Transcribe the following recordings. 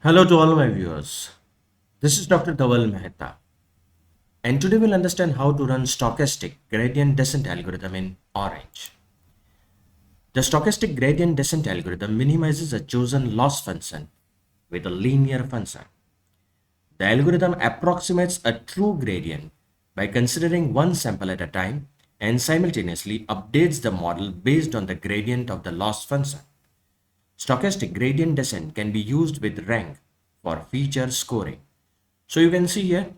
Hello to all my viewers. This is Dr. Dhaval Maheta, and today we'll understand how to run stochastic gradient descent algorithm in Orange. The stochastic gradient descent algorithm minimizes a chosen loss function with a linear function. The algorithm approximates a true gradient by considering one sample at a time and simultaneously updates the model based on the gradient of the loss function. Stochastic gradient descent can be used with rank for feature scoring. So you can see here,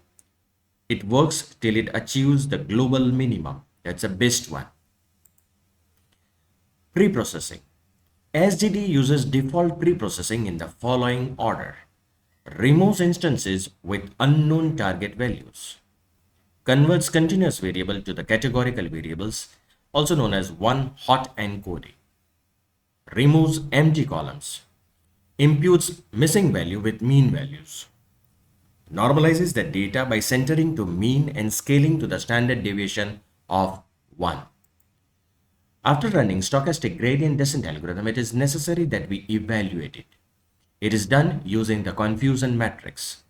it works till it achieves the global minimum. That's the best one. Pre-processing. SGD uses default pre-processing in the following order. Removes instances with unknown target values. Converts continuous variable to the categorical variables, also known as one hot encoding. Removes empty columns. Imputes missing value with mean values. Normalizes the data by centering to mean and scaling to the standard deviation of 1. After running stochastic gradient descent algorithm, it is necessary that we evaluate it. It is done using the confusion matrix.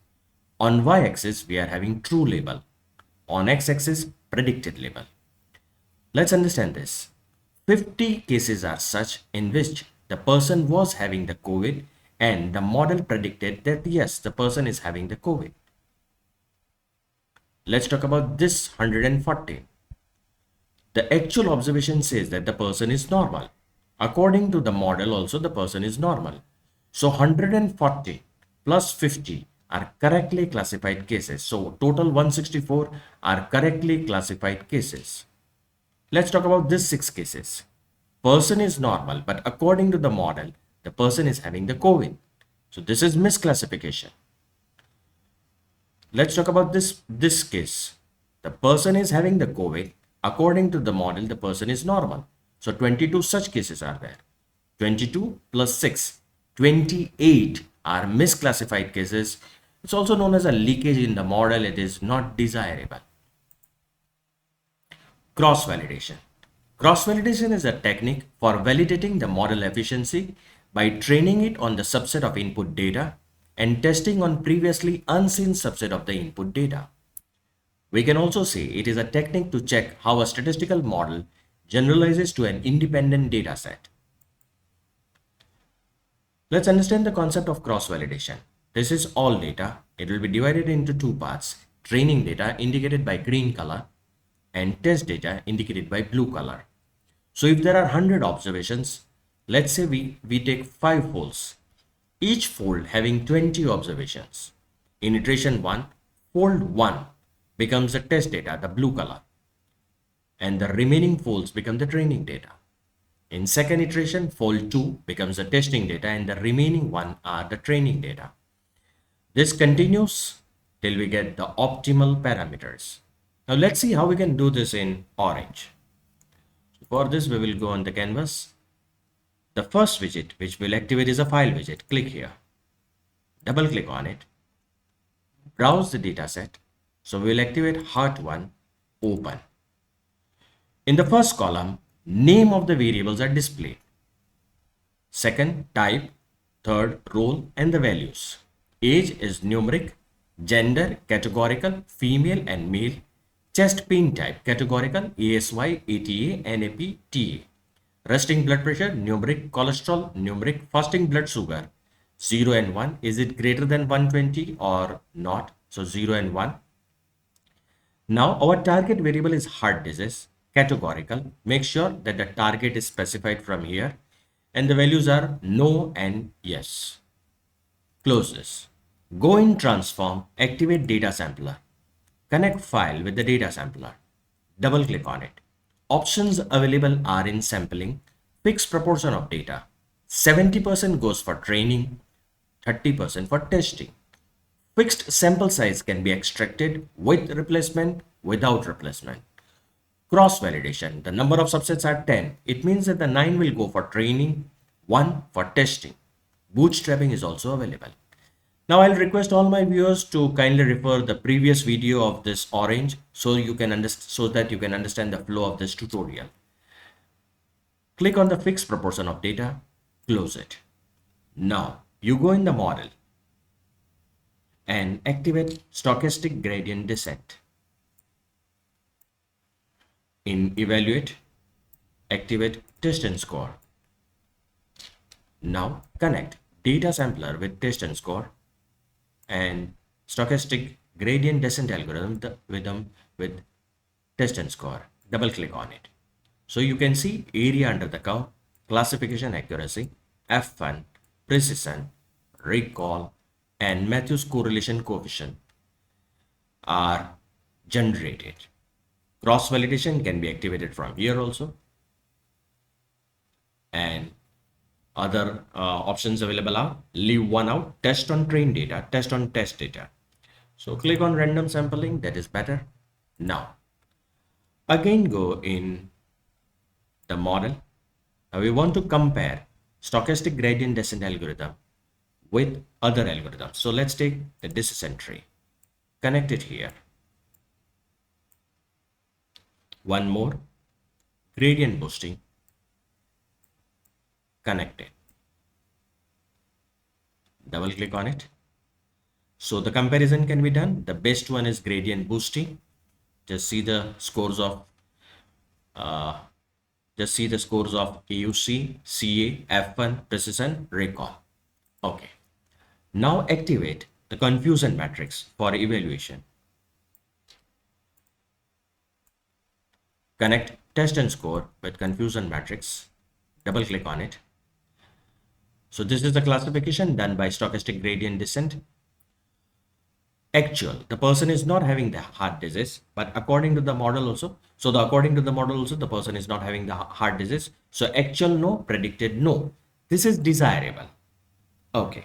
On y-axis, we are having true label. On x-axis, predicted label. Let's understand this. 50 cases are such in which the person was having the COVID and the model predicted that yes, the person is having the COVID. Let's talk about this 140. The actual observation says that the person is normal. According to the model also the person is normal. So 140 plus 50 are correctly classified cases. So total 164 are correctly classified cases. Let's talk about these 6 cases. Person is normal, but according to the model, the person is having the COVID. So this is misclassification. Let's talk about this case. The person is having the COVID. According to the model, the person is normal. So 22 such cases are there. 22 plus 6, 28 are misclassified cases. It's also known as a leakage in the model. It is not desirable. Cross-validation. Cross-validation is a technique for validating the model efficiency by training it on the subset of input data and testing on previously unseen subset of the input data. We can also say it is a technique to check how a statistical model generalizes to an independent data set. Let's understand the concept of cross-validation. This is all data. It will be divided into two parts. Training data indicated by green color and test data indicated by blue color. So if there are 100 observations, let's say we take 5 folds, each fold having 20 observations. In iteration 1, fold 1 becomes the test data, the blue color, and the remaining folds become the training data. In second iteration, fold 2 becomes the testing data and the remaining one are the training data. This continues till we get the optimal parameters. Now let's see how we can do this in Orange. For this, we will go on the canvas. The first widget which will activate is a file widget. Click here. Double click on it. Browse the dataset. So we will activate Heart1, open. In the first column, name of the variables are displayed. Second, type. Third, role and the values. Age is numeric. Gender, categorical, female and male. Chest pain type, categorical, ASY, ATA, NAP, TA. Resting blood pressure, numeric. Cholesterol, numeric. Fasting blood sugar, 0 and 1. Is it greater than 120 or not? So 0 and 1. Now our target variable is heart disease, categorical. Make sure that the target is specified from here and the values are no and yes. Close this. Go in transform, activate data sampler. Connect file with the data sampler. Double click on it. Options available are in sampling, fixed proportion of data. 70% goes for training, 30% for testing. Fixed sample size can be extracted with replacement, without replacement. Cross-validation. The number of subsets are 10. It means that the 9 will go for training, 1 for testing. Bootstrapping is also available. Now I'll request all my viewers to kindly refer the previous video of this Orange so that you can understand the flow of this tutorial. Click on the fixed proportion of data, close it. Now you go in the model. and activate stochastic gradient descent. In evaluate, activate test and score. Now connect data sampler with test and score and stochastic gradient descent algorithm with test and score. Double click on it. So you can see area under the curve, classification accuracy, F1, precision, recall, and Matthews correlation coefficient are generated. Cross validation can be activated from here also. And other options available are leave one out, test on train data, test on test data. So click on random sampling, that is better. Now, again go in the model. Now we want to compare stochastic gradient descent algorithm with other algorithms. So let's take the descent tree, connect it here. One more, gradient boosting, connect it. Double click on it. So the comparison can be done. The best one is gradient boosting. Just see the scores of AUC, CA, F1, precision, recall. Okay. Now activate the confusion matrix for evaluation. Connect test and score with confusion matrix. Double click on it. So this is the classification done by stochastic gradient descent. Actual, the person is not having the heart disease, but according to the model also, the person is not having the heart disease. So actual no, predicted no. This is desirable. Okay.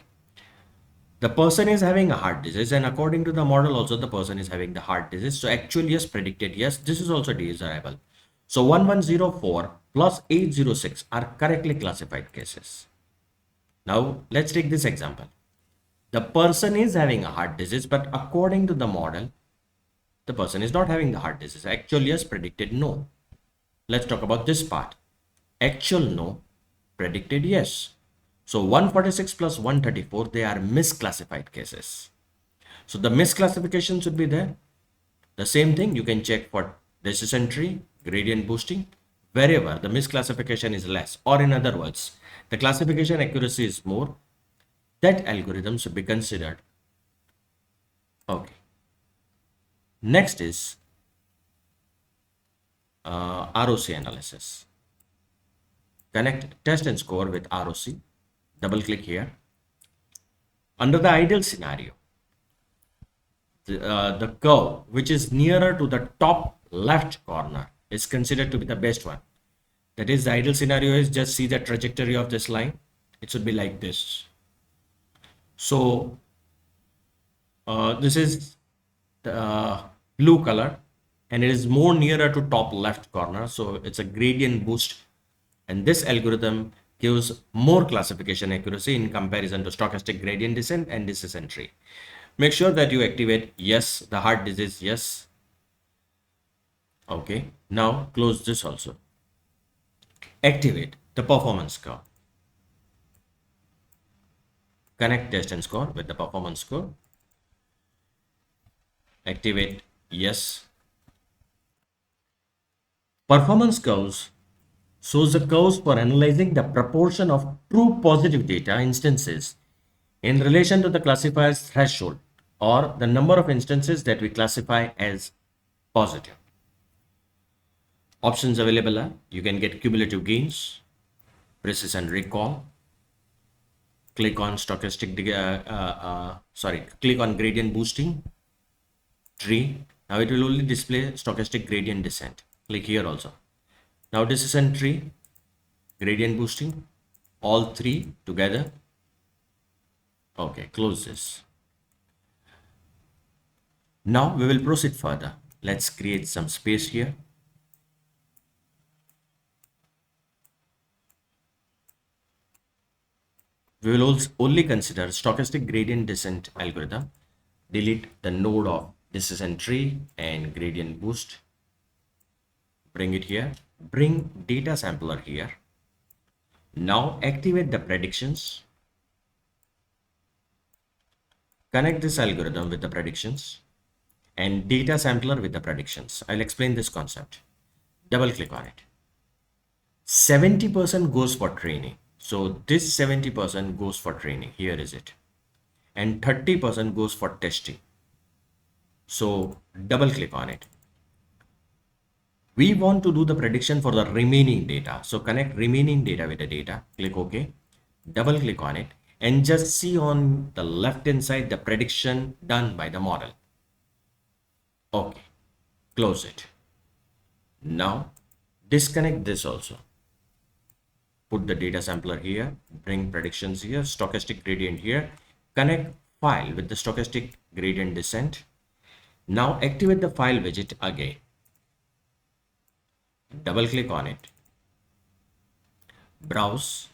The person is having a heart disease, and according to the model also, the person is having the heart disease. So actual yes, predicted yes. This is also desirable. So 1104 plus 806 are correctly classified cases. Now let's take this example. The person is having a heart disease, but according to the model, the person is not having the heart disease. Actual yes, predicted no. Let's talk about this part. Actual no, predicted yes. So 146 plus 134, they are misclassified cases. So the misclassification should be there. The same thing you can check for decision tree, gradient boosting, wherever the misclassification is less, or in other words, the classification accuracy is more, that algorithm should be considered. Okay. Next is ROC analysis. Connect test and score with ROC. Double click here. Under the ideal scenario, the curve which is nearer to the top left corner is considered to be the best one. That is, the ideal scenario is just see the trajectory of this line. It should be like this. So this is the blue color, and it is more nearer to top left corner. So it's a gradient boost, and this algorithm gives more classification accuracy in comparison to stochastic gradient descent and descent tree. Make sure that you activate yes, the heart disease, yes. Okay, now close this also. Activate the performance curve. Connect test and score with the performance curve. Activate yes. Performance curves shows the curves for analyzing the proportion of true positive data instances in relation to the classifier's threshold, or the number of instances that we classify as positive. Options available are, you can get cumulative gains, precision recall, click on stochastic, click on gradient boosting, tree. Now it will only display stochastic gradient descent. Click here also. Now descent tree, gradient boosting, all three together. Okay, close this. Now we will proceed further. Let's create some space here. We will also only consider stochastic gradient descent algorithm. Delete the node of descent tree and gradient boost. Bring it here. Bring data sampler here. Now activate the predictions. Connect this algorithm with the predictions and data sampler with the predictions. I'll explain this concept. Double click on it. 70% goes for training. So this 70% goes for training. Here is it. And 30% goes for testing. So double click on it. We want to do the prediction for the remaining data. So connect remaining data with the data. Click OK. Double click on it and just see on the left hand side the prediction done by the model. Okay. Close it. Now disconnect this also. Put the data sampler here, bring predictions here, stochastic gradient here, connect file with the stochastic gradient descent. Now activate the file widget again. Double click on it. Browse.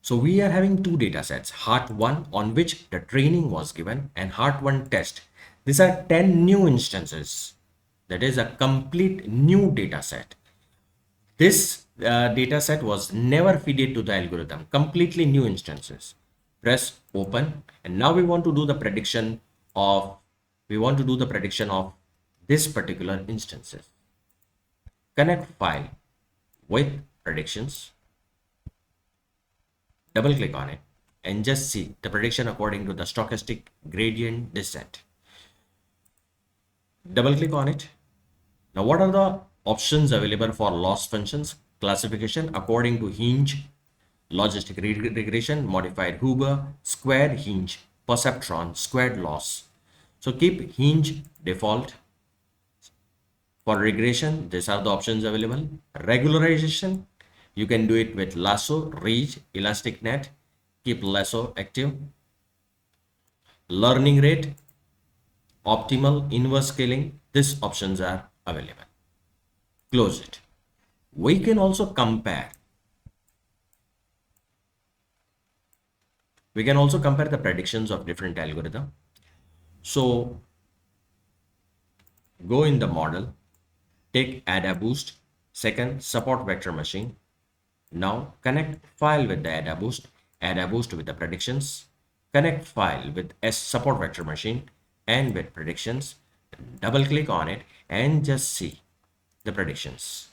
So we are having two data sets, Heart1 on which the training was given and Heart1 test. These are 10 new instances. That is a complete new data set. This data set was never fed to the algorithm, completely new instances. Press open and now we want to do the prediction of this particular instances. Connect file with predictions. Double click on it and just see the prediction according to the stochastic gradient descent. Double click on it. Now what are the options available for loss functions? Classification according to hinge, logistic regression, modified Huber, squared hinge, perceptron, squared loss. So keep hinge default. For regression, these are the options available. Regularization, you can do it with lasso, reach, elastic net, keep lasso active. Learning rate, optimal, inverse scaling, these options are available. Close it. We can also compare. We can also compare the predictions of different algorithms. So go in the model, take AdaBoost, second support vector machine. Now connect file with the AdaBoost with the predictions, connect file with S support vector machine and with predictions. Double click on it and just see the predictions.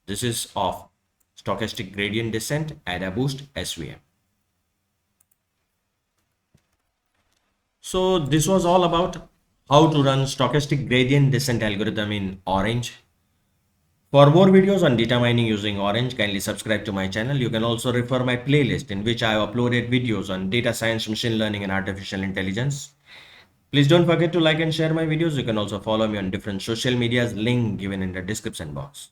This is of stochastic gradient descent, AdaBoost, SVM. So this was all about how to run stochastic gradient descent algorithm in Orange. For more videos on data mining using Orange, kindly subscribe to my channel. You can also refer my playlist in which I have uploaded videos on data science, machine learning and artificial intelligence. Please don't forget to like and share my videos. You can also follow me on different social medias, link given in the description box.